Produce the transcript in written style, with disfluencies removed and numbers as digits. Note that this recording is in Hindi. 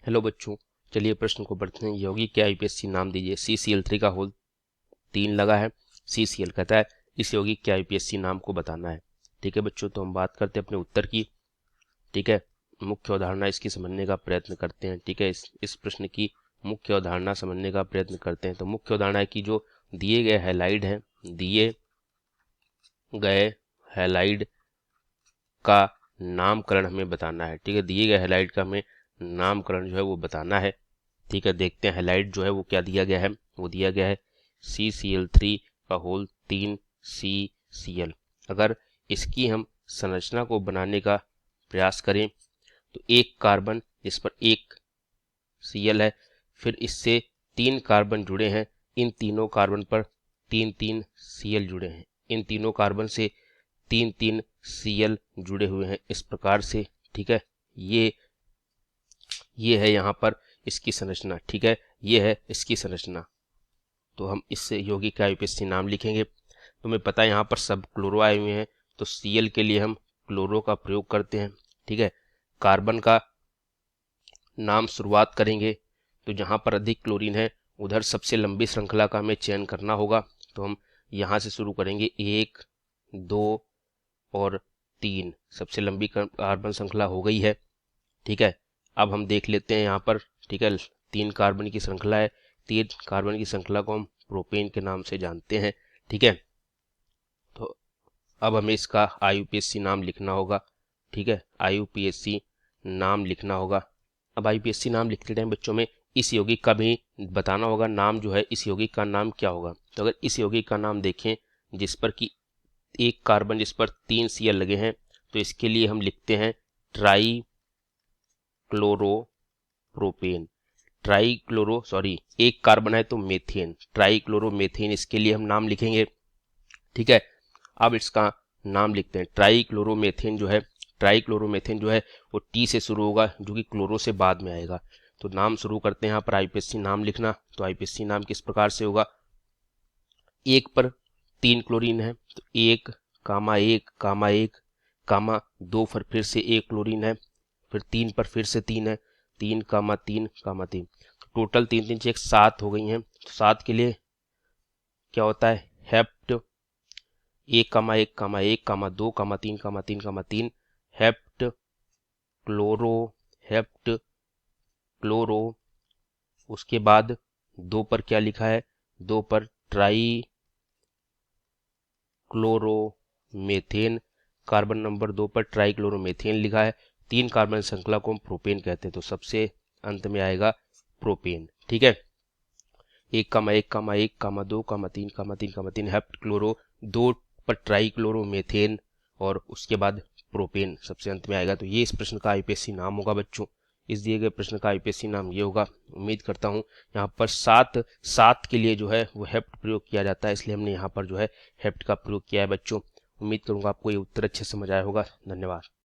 हेलो बच्चों, चलिए प्रश्न को पढ़ते हैं। यौगिक या यूपीएससी नाम दीजिए। CCl3 का होल 3 लगा है। CCl कहता है इस यौगिक के यूपीएससी नाम को बताना है। ठीक है बच्चों, तो हम बात करते हैं अपने उत्तर की। ठीक है, मुख्य अवधारणा इसकी समझने का प्रयत्न करते हैं। ठीक है, इस प्रश्न की मुख्य अवधारणा समझने का प्रयत्न करते हैं। तो मुख्य अवधारणा है कि जो दिए गए हैलाइड का नामकरण हमें बताना है। ठीक है, दिए गए हैलाइड का हमें नामकरण जो है वो बताना है। ठीक है, देखते हैं हैलाइड जो है वो क्या दिया गया है। वो दिया गया है CCl3 का होल 3 CCl। अगर इसकी हम संरचना को बनाने का प्रयास करें तो एक कार्बन जिस पर एक Cl है, फिर इससे 3 कार्बन जुड़े हैं। इन तीनों कार्बन पर 3 Cl जुड़े हैं। इन तीनों कार्बन से 3 Cl जुड़े हुए हैं इस प्रकार से। ठीक है, ये है यहाँ पर इसकी संरचना। ठीक है, ये है इसकी संरचना। तो हम इस यौगिक का यूपीएससी नाम लिखेंगे। तो हमें पता है यहाँ पर सब क्लोरो आए हुए हैं, तो Cl के लिए हम क्लोरो का प्रयोग करते हैं। ठीक है, कार्बन का नाम शुरुआत करेंगे तो जहाँ पर अधिक क्लोरीन है उधर सबसे लंबी श्रृंखला का हमें चयन करना होगा। तो हम यहाँ से शुरू करेंगे, 1 2 और 3। सबसे लंबी कार्बन श्रृंखला हो गई है। ठीक है, अब हम देख लेते हैं यहाँ पर। ठीक है, 3 कार्बन की श्रृंखला है। 3 कार्बन की श्रृंखला को हम प्रोपेन के नाम से जानते हैं। ठीक है, तो अब हमें इसका IUPAC नाम लिखना होगा। ठीक है, IUPAC नाम लिखना होगा। अब IUPAC नाम लिखते टाइम बच्चों में इस यौगिक का भी बताना होगा। नाम जो है इस यौगिक का नाम क्या होगा। तो अगर इस यौगिक का नाम देखें जिस पर कि एक कार्बन जिस पर 3 Cl लगे हैं, तो इसके लिए हम लिखते हैं ट्राई क्लोरोप्रोपेन। एक कार्बन है तो मेथेन, ट्राई क्लोरोमेथेन, इसके लिए हम नाम लिखेंगे। ठीक है, अब इसका नाम लिखते हैं। ट्राई क्लोरोमेथेन जो है वो T से शुरू होगा, जो कि क्लोरो से बाद में आएगा। तो नाम शुरू करते हैं यहाँ पर IUPAC नाम लिखना। तो IUPAC नाम किस प्रकार से होगा। 1 पर 3 क्लोरीन है तो 1 कामा 1 कामा 1 कामा 2 पर फिर से 1 क्लोरीन है, फिर 3 पर फिर से 3 है, 3 कामा 3 कामा 3। टोटल 3 3 6 7 हो गई हैं। तो 7 के लिए क्या होता है, हेप्ट 1 कामा 1 कामा 1 कामा 2 कामा 3 कामा 3 कामा 3, हेप्ट क्लोरो। उसके बाद 2 पर क्या लिखा है, 2 पर ट्राई क्लोरोमेथेन, कार्बन नंबर 2 पर ट्राई क्लोरोमेथेन लिखा है। 3 कार्बन श्रृंखला को हम प्रोपेन कहते हैं। तो सबसे अंत में आएगा प्रोपेन। ठीक है, 1 कामा 1 कामा 1 कामा 2 कामा 3 कामा 3 कामा 3, हेप्ट क्लोरो, 2 पर ट्राई क्लोरोमेथेन और उसके बाद प्रोपेन सबसे अंत में आएगा। तो ये इस प्रश्न का IUPAC नाम होगा बच्चों। इस दिए गए प्रश्न का IUPAC नाम ये होगा। उम्मीद करता हूँ यहाँ पर 7 के लिए जो है वो हेप्ट प्रयोग किया जाता है, इसलिए हमने यहाँ पर जो है हेप्ट का प्रयोग किया है बच्चों। उम्मीद करूँगा आपको ये उत्तर अच्छे समझ आया होगा। धन्यवाद।